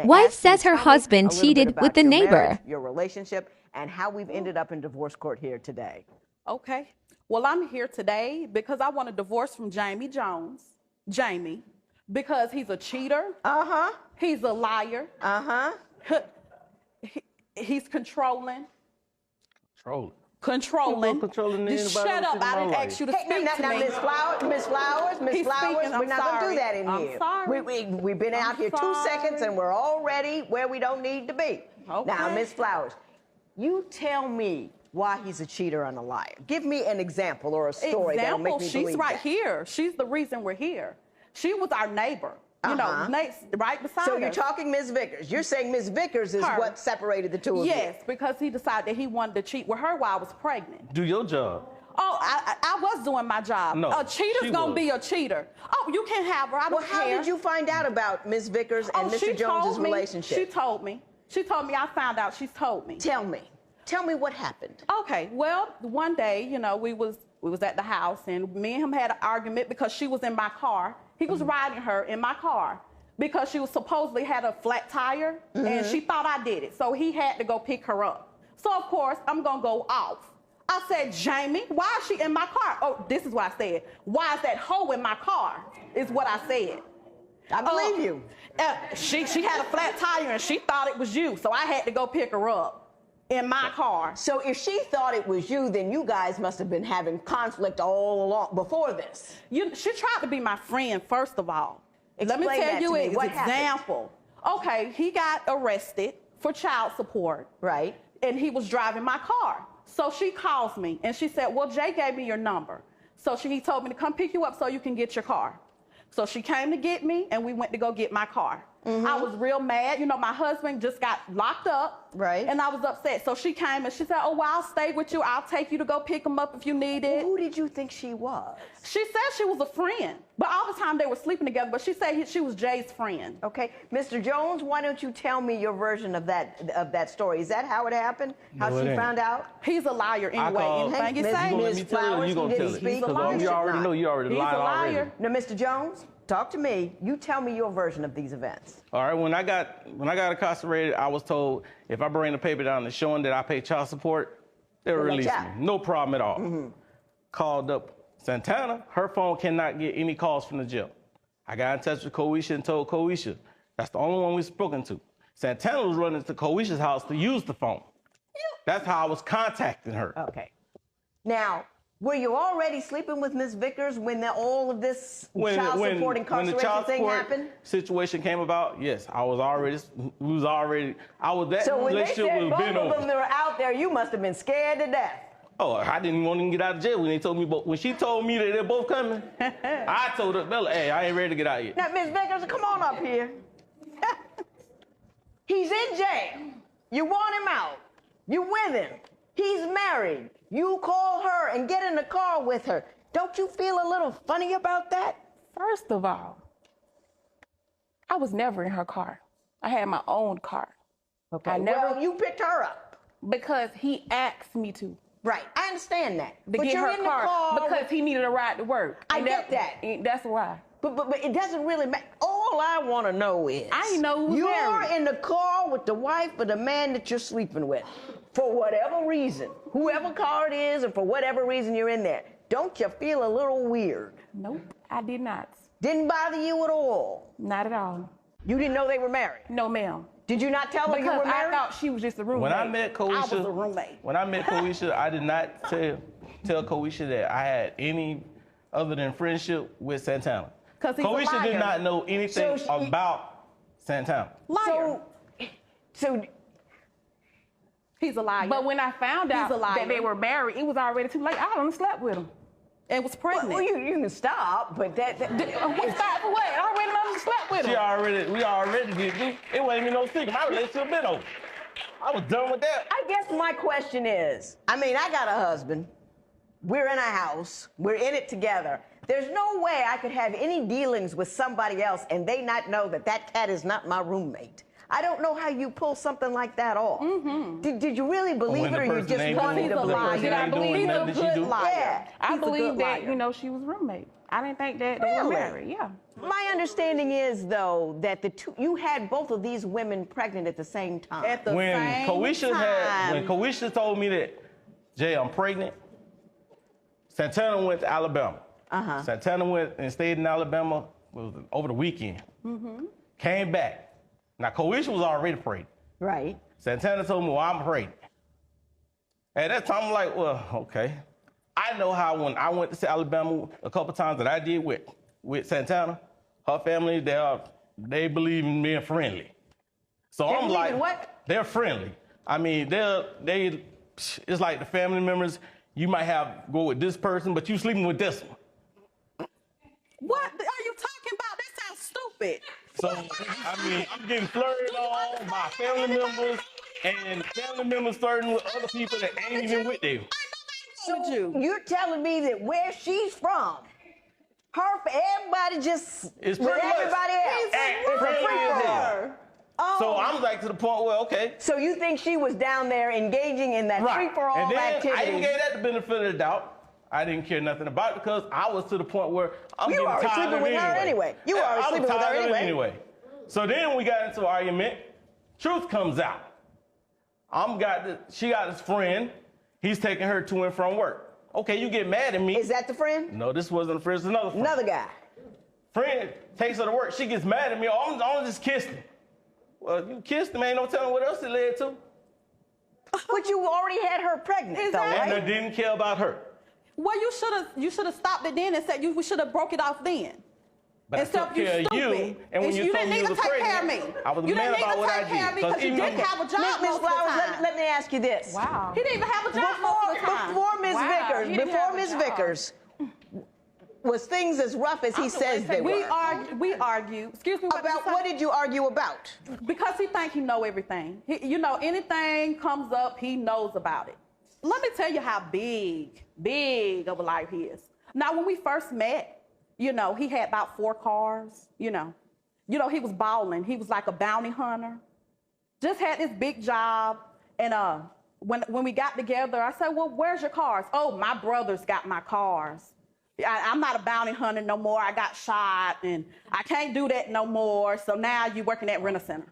Wife says her husband cheated with the neighbor. Your relationship, and how we've ended up in divorce court here today. Okay. Well, I'm here today because I want a divorce from Jamie Jones. Jamie. Because he's a cheater. Uh-huh. He's a liar. Uh-huh. He's controlling. Controlling. Just shut up. I didn't ask you to speak to me. Miss Flowers, we're not going to do that in here. I'm sorry. We've been out here 2 seconds and we're already where we don't need to be. Okay. Now, Miss Flowers, you tell me why he's a cheater and a liar. Give me an example or a story that'll make me believe She's right that. here. She's the reason we're here. She was our neighbor. You know, right beside So us. you're talking Ms. Vickers. You're saying Ms. Vickers is what separated the two of you. Yes, because he decided that he wanted to cheat with her while I was pregnant. Do your job. Oh, I was doing my job. No, a cheater's gonna be a cheater. Oh, you can have her. I don't care. Well, how did you find out about Ms. Vickers and Mr. Jones's relationship? She told me. She told me. I found out. She's told me. Tell me. Tell me what happened. Okay. Well, one day, you know, we was at the house, and me and him had an argument because she was in my car. He was riding her in my car because she was supposedly had a flat tire, and she thought I did it. So he had to go pick her up. So, of course, I'm going to go off. I said, Jamie, why is she in my car? Oh, this is what I said. Why is that hoe in my car, is what I said. I believe you. She had a flat tire, and she thought it was you. So I had to go pick her up in my car. So if she thought it was you, then you guys must have been having conflict all along before this. She tried to be my friend, first of all. Explain Let me tell you an what example. Okay, he got arrested for child support. Right. And he was driving my car. So she calls me, and she said, well, Jay gave me your number. So he told me to come pick you up so you can get your car. So she came to get me, and we went to go get my car. I was real mad. You know, my husband just got locked up. Right. And I was upset. So she came, and she said, oh, well, I'll stay with you. I'll take you to go pick him up if you need it. Who did you think she was? She said she was a friend. But all the time they were sleeping together. But she said she was Jay's friend. Okay. Mr. Jones, why don't you tell me your version of that story? Is that how it happened? How No, it she ain't. found out? He's a liar anyway. Anything you Miss- say. You gonna let Ms. me tell it or Flowers, you gonna he tell didn't it? speak. He's a Because liar. we already know you already He's lied a already. liar. Now, Mr. Jones, talk to me. You tell me your version of these events. All right, when I got incarcerated, I was told if I bring the paper down and showing that I pay child support, they would They'll let release you me. out. No problem at all. Called up Santana. Her phone cannot get any calls from the jail. I got in touch with Coisha and told Coisha. That's the only one we've spoken to. Santana was running to Coisha's house to use the phone. That's how I was contacting her. Okay. Now, were you already sleeping with Ms. Vickers when all of this child support incarceration when the child thing support happened? situation came about, yes, I was that So when they relationship said was both been of them over. that were out there, you must have been scared to death. Oh, I didn't want to get out of jail when they told me, but when she told me that they're both coming, I told her, Bella, hey, I ain't ready to get out yet. Now, Ms. Vickers, come on up here. He's in jail. You want him out. You with him. He's married. You call her and get in the car with her. Don't you feel a little funny about that? First of all, I was never in her car. I had my own car. Okay. I never, Well, you picked her up. because he asked me to Right. I understand that. to But get you're her in car, the car because he needed a ride to work. I And get that. That's why. But it doesn't really matter. All I want to know is I didn't know who was you're married. in the car with the wife of the man that you're sleeping with. For whatever reason, whoever car it is, and for whatever reason you're in there, don't you feel a little weird? Nope, I did not. Didn't bother you at all? Not at all. You didn't know they were married? No, ma'am. Did you not tell her you Because were I married? thought she was just a roommate. When I met I was a Coisha, roommate. I did not tell Coisha that I had any other than friendship with Santana. 'Cause he's a Coisha liar. did not know anything So she- about Santana. Liar. So He's a liar. But when I found He's out a liar. that they were married, it was already too late. I done slept with him. and was pregnant. well, you can stop, but What stop for what? I already done slept with him. We already did. It wasn't even no secret. My relationship been over. I was done with that. I guess my question is, I mean, I got a husband. We're in a house. We're in it together. There's no way I could have any dealings with somebody else and they not know that that cat is not my roommate. I don't know how you pull something like that off. Did you really believe When it, the or you person just ain't wanted doing- to He's a the believe liar. person it? Did I ain't doing believe nothing he's that a she good do. liar? Yeah. I He's a believe good that, liar. you know, she was roommate. I didn't think that they were Really? married. Yeah. My understanding is, though, that you had both of these women pregnant at the same time. At the When same when time. Coisha told me that, Jay, I'm pregnant, Santana went to Alabama. Santana went and stayed in Alabama over the weekend. Came back. Now, Coisha was already pregnant. Right. Santana told me, well, I'm pregnant. At that time, I'm like, well, okay. I know how when I went to Alabama a couple times that I did with Santana, her family, they believe in being friendly. So They I'm believe like, in what? they're friendly. I mean, it's like the family members, you might go with this person, but you sleeping with this one. What are you talking about? That sounds stupid. So, I mean, I'm getting flirted on by family members and family members flirting with other people that ain't even with them. So You're telling me that where she's from, everybody just It's with pretty much- everybody else. Act It's a friendly free as for all. hell. So I'm like to the point where, okay, So you think she was down there engaging in that right. free for all And then activity? I didn't give that the benefit of the doubt. I didn't care nothing about it because I was to the point where I'm You getting were already tired sleeping of with it her anyway. You were Yeah, already I was sleeping with her tired of it anyway. So then we got into an argument. Truth comes out. She got this friend. He's taking her to and from work. Okay, you get mad at me. Is that the friend? No, this wasn't a friend. It's another friend. Another guy. Friend takes her to work. She gets mad at me. Oh, I'm just kissed him. Well, you kissed him. Ain't no telling what else it led to. But you already had her pregnant, though, Exactly. right? And I didn't care about her. well, you should have stopped it then and said we should have broke it off then. But I Instead took of you care of you, stupid. and when you told didn't me need you to was take care of me. pregnant, I was You mad didn't need about to what I take care of me did. because you even didn't have a job Miss most of the Flowers, time. let me ask you this. Wow. He didn't even have a job most of the time. Before Ms. Wow, Vickers, he didn't before have a Ms. job. Vickers, was things as rough as he says they we were? argue. Excuse me. About what did you argue about? Because he think he know everything. Anything comes up, he knows about it. Let me tell you how big of a life he is. Now, when we first met, he had about 4 cars. He was balling. He was like a bounty hunter. Just had this big job. And when we got together, I said, well, where's your cars? Oh, my brother's got my cars. I'm not a bounty hunter no more. I got shot, and I can't do that no more. So now you're working at Rent-A-Center.